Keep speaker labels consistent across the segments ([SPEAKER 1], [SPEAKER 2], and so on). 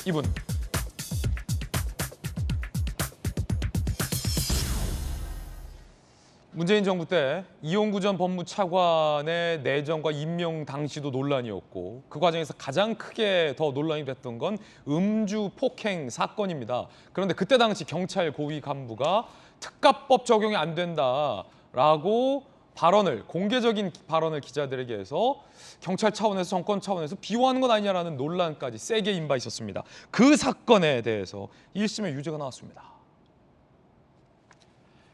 [SPEAKER 1] 이분. 문재인 정부 때 이용구 전 법무차관의 내정과 임명 당시도 논란이었고 그 과정에서 가장 크게 더 논란이 됐던 건 음주 폭행 사건입니다. 그런데 그때 당시 경찰 고위 간부가 특가법 적용이 안 된다라고 공개적인 발언을 기자들에게 해서 경찰 차원에서 정권 차원에서 비호하는 것 아니냐라는 논란까지 세게 임박했었습니다. 그 사건에 대해서 1심의 유죄가 나왔습니다.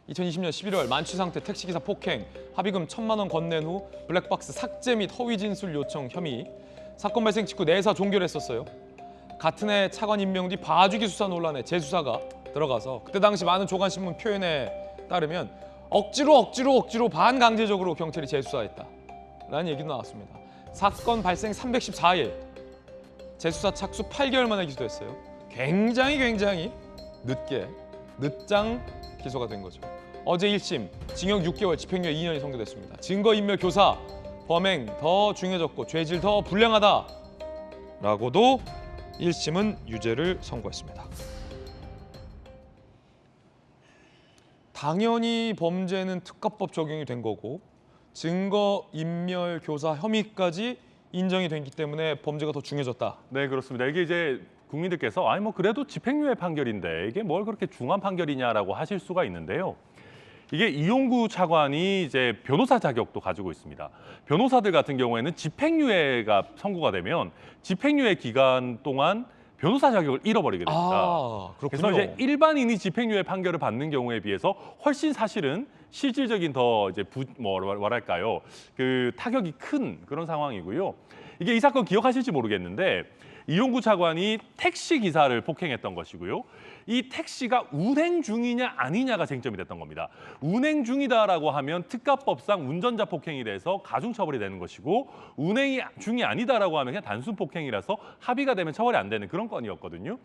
[SPEAKER 1] 2020년 11월 만취 상태 택시기사 폭행, 합의금 1,000만 원 건넨 후 블랙박스 삭제 및 허위 진술 요청 혐의. 사건 발생 직후 내사 종결했었어요. 같은 해 차관 임명 뒤 봐주기 수사 논란에 재수사가 들어가서 그때 당시 많은 조간신문 표현에 따르면 억지로 반강제적으로 경찰이 재수사했다라는 얘기도 나왔습니다. 사건 발생 314일, 재수사 착수 8개월 만에 기소됐어요. 굉장히 늦장 기소가 된 거죠. 어제 1심 징역 6개월, 집행유예 2년이 선고됐습니다. 증거인멸 교사, 범행 더 중요해졌고 죄질 더 불량하다라고도 1심은 유죄를 선고했습니다. 당연히 범죄는 특가법 적용이 된 거고 증거인멸 교사 혐의까지 인정이 됐기 때문에 범죄가 더 중요해졌다.
[SPEAKER 2] 네, 그렇습니다. 이게 이제 국민들께서 아니 뭐 그래도 집행유예 판결인데 이게 뭘 그렇게 중한 판결이냐라고 하실 수가 있는데요. 이게 이용구 차관이 이제 변호사 자격도 가지고 있습니다. 변호사들 같은 경우에는 집행유예가 선고가 되면 집행유예 기간 동안 변호사 자격을 잃어버리게 됩니다.
[SPEAKER 1] 아, 그렇군요.
[SPEAKER 2] 그래서 이제 일반인이 집행유예 판결을 받는 경우에 비해서 훨씬 사실은 실질적인 더 이제 뭐랄까요, 그 타격이 큰 그런 상황이고요. 이게 이 사건 기억하실지 모르겠는데 이용구 차관이 택시 기사를 폭행했던 것이고요. 이 택시가 운행 중이냐 아니냐가 쟁점이 됐던 겁니다. 운행 중이다라고 하면 특가법상 운전자 폭행이 돼서 가중처벌이 되는 것이고 운행이 중이 아니다라고 하면 그냥 단순 폭행이라서 합의가 되면 처벌이 안 되는 그런 건이었거든요.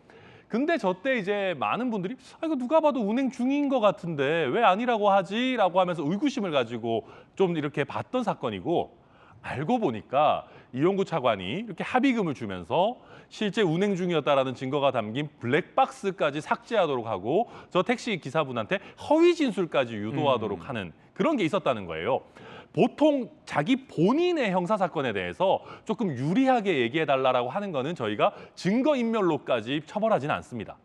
[SPEAKER 2] 근데 저때 이제 많은 분들이 이거 누가 봐도 운행 중인 것 같은데 왜 아니라고 하지? 라고 하면서 의구심을 가지고 좀 이렇게 봤던 사건이고 알고 보니까 이용구 차관이 이렇게 합의금을 주면서 실제 운행 중이었다라는 증거가 담긴 블랙박스까지 삭제하도록 하고 저 택시 기사분한테 허위 진술까지 유도하도록 하는 그런 게 있었다는 거예요. 보통 자기 본인의 형사사건에 대해서 조금 유리하게 얘기해달라고 하는 거는 저희가 증거인멸로까지 처벌하지는 않습니다.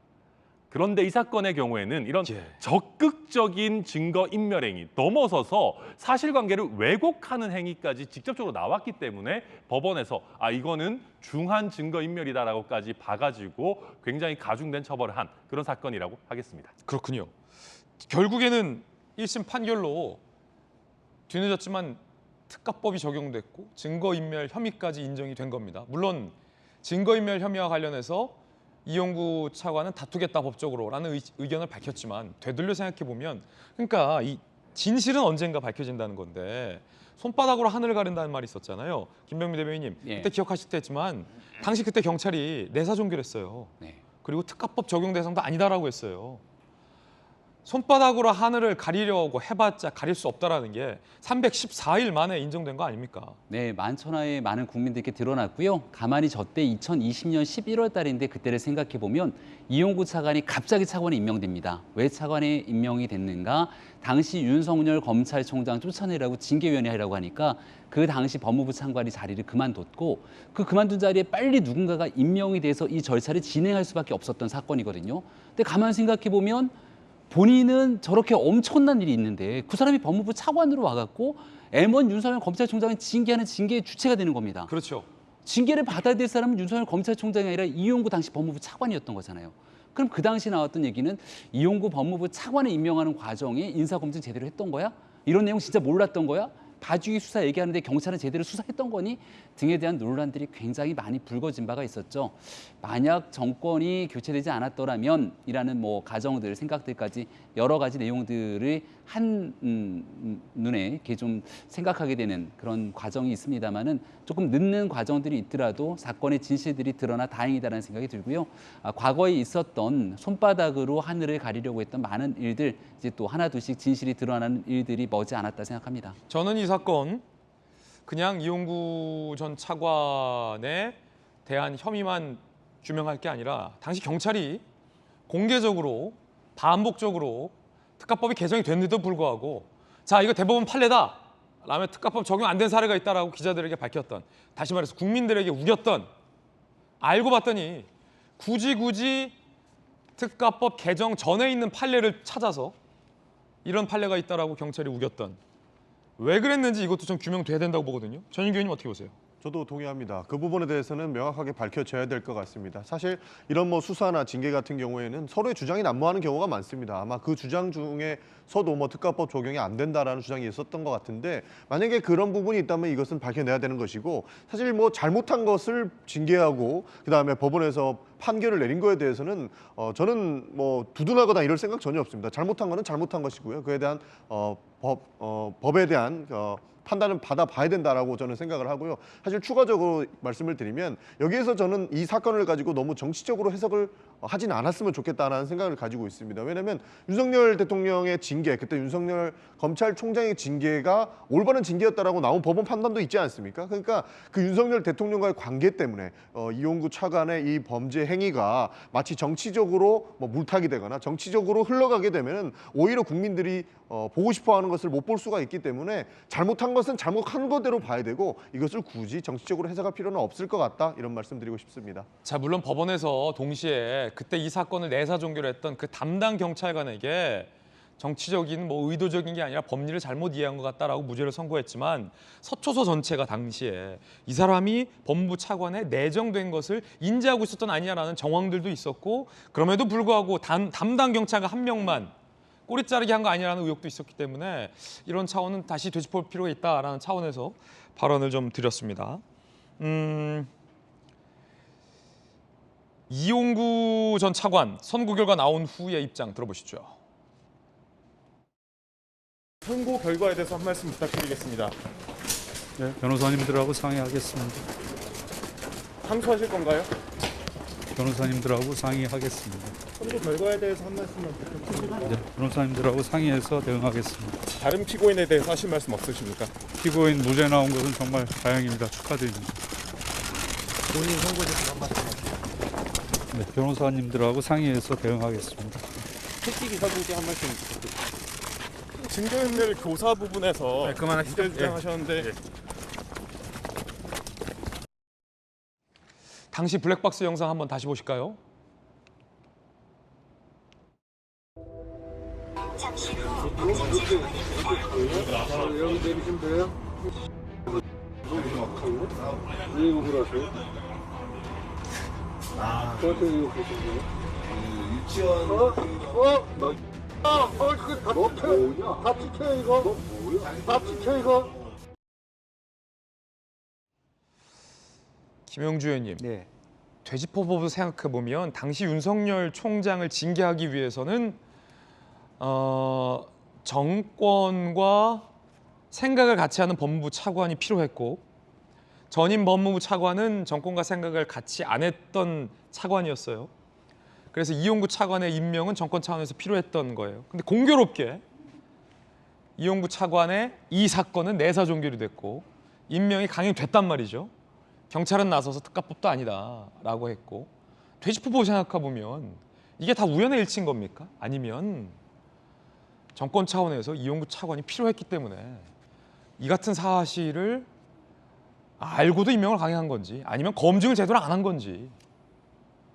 [SPEAKER 2] 그런데 이 사건의 경우에는 이런 적극적인 증거인멸 행위, 넘어서서 사실관계를 왜곡하는 행위까지 직접적으로 나왔기 때문에 법원에서 이거는 중한 증거인멸이다라고까지 봐가지고 굉장히 가중된 처벌을 한 그런 사건이라고 하겠습니다.
[SPEAKER 1] 그렇군요. 결국에는 1심 판결로 뒤늦었지만 특가법이 적용됐고 증거인멸 혐의까지 인정이 된 겁니다. 물론 증거인멸 혐의와 관련해서 이용구 차관은 다투겠다 법적으로라는 의견을 밝혔지만 되돌려 생각해보면 그러니까 이 진실은 언젠가 밝혀진다는 건데 손바닥으로 하늘을 가른다는 말이 있었잖아요. 김병민 대변인님 그때 기억하실 때지만 당시 그때 경찰이 내사 종결했어요. 그리고 특가법 적용 대상도 아니다라고 했어요. 손바닥으로 하늘을 가리려고 해봤자 가릴 수 없다라는 게 314일 만에 인정된 거 아닙니까?
[SPEAKER 3] 네, 만천하에 많은 국민들께 드러났고요. 가만히 저때 2020년 11월 달인데 그때를 생각해 보면 이용구 차관이 갑자기 차관에 임명됩니다. 왜 차관에 임명이 됐는가? 당시 윤석열 검찰총장 쫓아내라고 징계위원회 하라고 하니까 그 당시 법무부 차관이 자리를 그만뒀고 그 그만둔 자리에 빨리 누군가가 임명이 돼서 이 절차를 진행할 수밖에 없었던 사건이거든요. 근데 가만 생각해 보면 본인은 저렇게 엄청난 일이 있는데 그 사람이 법무부 차관으로 와갖고 M1 윤석열 검찰총장을 징계하는 징계의 주체가 되는 겁니다.
[SPEAKER 1] 그렇죠.
[SPEAKER 3] 징계를 받아야 될 사람은 윤석열 검찰총장이 아니라 이용구 당시 법무부 차관이었던 거잖아요. 그럼 그 당시 나왔던 얘기는 이용구 법무부 차관을 임명하는 과정에 인사검증 제대로 했던 거야? 이런 내용 진짜 몰랐던 거야? 봐주기 수사 얘기하는데 경찰은 제대로 수사했던 거니? 등에 대한 논란들이 굉장히 많이 불거진 바가 있었죠. 만약 정권이 교체되지 않았더라면 이라는 뭐 가정들, 생각들까지 여러 가지 내용들을 한 눈에 이렇게 좀 생각하게 되는 그런 과정이 있습니다만은 조금 늦는 과정들이 있더라도 사건의 진실들이 드러나 다행이다라는 생각이 들고요. 과거에 있었던 손바닥으로 하늘을 가리려고 했던 많은 일들 이제 또 하나둘씩 진실이 드러나는 일들이 머지 않았다 생각합니다.
[SPEAKER 1] 저는 이 사건 그냥 이용구 전 차관에 대한 혐의만 규명할 게 아니라 당시 경찰이 공개적으로 반복적으로 특가법이 개정이 됐는데도 불구하고 자 이거 대법원 판례다 라며 특가법 적용 안 된 사례가 있다라고 기자들에게 밝혔던, 다시 말해서 국민들에게 우겼던, 알고 봤더니 굳이 특가법 개정 전에 있는 판례를 찾아서 이런 판례가 있다라고 경찰이 우겼던, 왜 그랬는지 이것도 좀 규명돼야 된다고 보거든요. 전인규 의원님 어떻게 보세요?
[SPEAKER 4] 저도 동의합니다. 그 부분에 대해서는 명확하게 밝혀져야 될 것 같습니다. 사실 이런 뭐 수사나 징계 같은 경우에는 서로의 주장이 난무하는 경우가 많습니다. 아마 그 주장 중에서도 뭐 특가법 적용이 안 된다라는 주장이 있었던 것 같은데, 만약에 그런 부분이 있다면 이것은 밝혀내야 되는 것이고, 사실 뭐 잘못한 것을 징계하고 그다음에 법원에서 판결을 내린 거에 대해서는 저는 뭐 두둔하거나 이럴 생각 전혀 없습니다. 잘못한 거는 잘못한 것이고요. 그에 대한 법에 대한 판단은 받아봐야 된다라고 저는 생각을 하고요. 사실 추가적으로 말씀을 드리면 여기에서 저는 이 사건을 가지고 너무 정치적으로 해석을 하진 않았으면 좋겠다는 생각을 가지고 있습니다. 왜냐하면 윤석열 대통령의 징계, 그때 윤석열 검찰총장의 징계가 올바른 징계였다라고 나온 법원 판단도 있지 않습니까? 그러니까 그 윤석열 대통령과의 관계 때문에 이용구 차관의 이 범죄 행위가 마치 정치적으로 뭐 물타기 되거나 정치적으로 흘러가게 되면 오히려 국민들이 보고 싶어하는 것을 못 볼 수가 있기 때문에 잘못한 것은 잘못한 거대로 봐야 되고 이것을 굳이 정치적으로 해석할 필요는 없을 것 같다, 이런 말씀드리고 싶습니다.
[SPEAKER 1] 자, 물론 법원에서 동시에 그때 이 사건을 내사 종결 했던 그 담당 경찰관에게 정치적인 뭐 의도적인 게 아니라 법리를 잘못 이해한 것 같다라고 무죄를 선고했지만, 서초서 전체가 당시에 이 사람이 법무부 차관에 내정된 것을 인지하고 있었던 아니냐라는 정황들도 있었고, 그럼에도 불구하고 담당 경찰관 한 명만 꼬리 자르기 한 거 아니냐라는 의혹도 있었기 때문에 이런 차원은 다시 되짚을 필요가 있다라는 차원에서 발언을 좀 드렸습니다. 이용구 전 차관 선고 결과 나온 후의 입장 들어보시죠.
[SPEAKER 5] 선고 결과에 대해서 한 말씀 부탁드리겠습니다.
[SPEAKER 6] 네, 변호사님들하고 상의하겠습니다.
[SPEAKER 5] 항소하실 건가요?
[SPEAKER 6] 변호사님들하고 상의하겠습니다.
[SPEAKER 5] 선고 결과에 대해서 한 말씀만 부탁드립니다.
[SPEAKER 6] 네, 변호사님들하고 상의해서 대응하겠습니다.
[SPEAKER 5] 다른 피고인에 대해서 하실 말씀 없으십니까?
[SPEAKER 6] 피고인 무죄 나온 것은 정말 다행입니다. 축하드립니다.
[SPEAKER 5] 본인 선고에 대해서 한 말씀 하시죠.
[SPEAKER 6] 네, 변호사님들하고 상의해서 대응하겠습니다.
[SPEAKER 5] 택시기사분께 한 말씀 부탁드립니다. 증거인멸 교사 부분에서 그만하시죠. 주장하셨는데
[SPEAKER 1] 당시 블랙박스 영상 한번 다시 보실까요?
[SPEAKER 7] 잠시 후 목적지 부근입니다.
[SPEAKER 8] 여기 내리시면 돼요? 왜 욕을 하세요? 저한테 왜 욕하세요? 유치원 그거 다 찍혀 이거? 다 찍혀 이거?
[SPEAKER 1] 김영주 의원님,
[SPEAKER 9] 네.
[SPEAKER 1] 되짚어보고 생각해 보면 당시 윤석열 총장을 징계하기 위해서는 정권과 생각을 같이 하는 법무부 차관이 필요했고, 전임 법무부 차관은 정권과 생각을 같이 안 했던 차관이었어요. 그래서 이용구 차관의 임명은 정권 차원에서 필요했던 거예요. 근데 공교롭게 이용구 차관의 이 사건은 내사 종결이 됐고 임명이 강행됐단 말이죠. 경찰은 나서서 특가법도 아니다라고 했고, 되짚어보고 생각해보면 이게 다 우연의 일치인 겁니까? 아니면 정권 차원에서 이용구 차관이 필요했기 때문에 이 같은 사실을 알고도 임명을 강행한 건지, 아니면 검증을 제대로 안 한 건지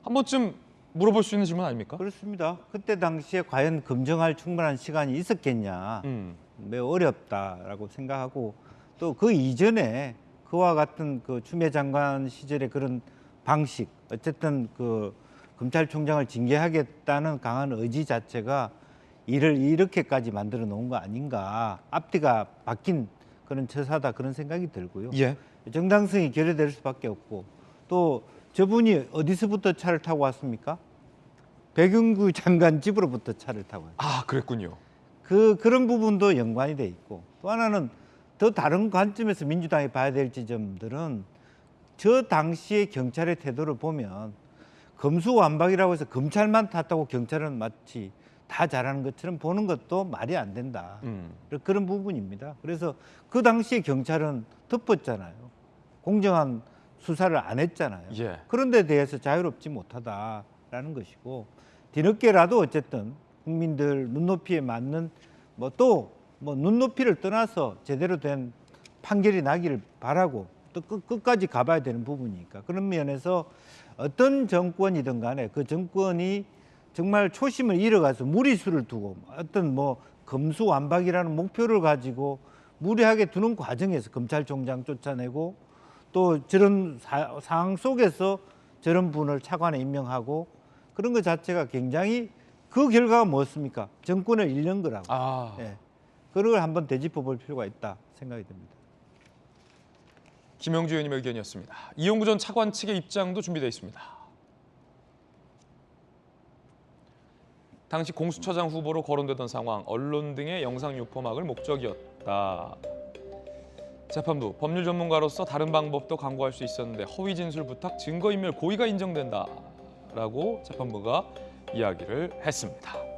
[SPEAKER 1] 한 번쯤 물어볼 수 있는 질문 아닙니까?
[SPEAKER 9] 그렇습니다. 그때 당시에 과연 검증할 충분한 시간이 있었겠냐. 매우 어렵다라고 생각하고, 또 그 이전에 그와 같은 그 추미애 장관 시절의 그런 방식, 어쨌든 그 검찰총장을 징계하겠다는 강한 의지 자체가 이를 이렇게까지 만들어 놓은 거 아닌가. 앞뒤가 바뀐 그런 처사다, 그런 생각이 들고요.
[SPEAKER 1] 예.
[SPEAKER 9] 정당성이 결여될 수밖에 없고, 또 저분이 어디서부터 차를 타고 왔습니까? 백윤구 장관 집으로부터 차를 타고 왔어요.
[SPEAKER 1] 아, 그랬군요.
[SPEAKER 9] 그런 부분도 연관이 돼 있고, 또 하나는 더 다른 관점에서 민주당이 봐야 될 지점들은, 저 당시의 경찰의 태도를 보면 검수완박이라고 해서 검찰만 탓하고 경찰은 마치 다 잘하는 것처럼 보는 것도 말이 안 된다. 그런 부분입니다. 그래서 그 당시에 경찰은 덮었잖아요. 공정한 수사를 안 했잖아요.
[SPEAKER 1] 예.
[SPEAKER 9] 그런 데 대해서 자유롭지 못하다라는 것이고 뒤늦게라도 어쨌든 국민들 눈높이에 맞는 뭐 눈높이를 떠나서 제대로 된 판결이 나기를 바라고 또 끝까지 가봐야 되는 부분이니까 그런 면에서 어떤 정권이든 간에 그 정권이 정말 초심을 잃어가서 무리수를 두고 어떤 뭐 검수완박이라는 목표를 가지고 무리하게 두는 과정에서 검찰총장 쫓아내고 또 저런 상황 속에서 저런 분을 차관에 임명하고 그런 것 자체가 굉장히 그 결과가 무엇입니까? 정권을 잃는 거라고. 예. 그런 걸 한번 되짚어 볼 필요가 있다 생각이 듭니다.
[SPEAKER 1] 김영주 의원님의 의견이었습니다. 이용구 전 차관 측의 입장도 준비되어 있습니다. 당시 공수처장 후보로 거론되던 상황, 언론 등의 영상 유포막을 목적이었다. 재판부, 법률 전문가로서 다른 방법도 강구할 수 있었는데 허위 진술 부탁, 증거인멸 고의가 인정된다라고 재판부가 이야기를 했습니다.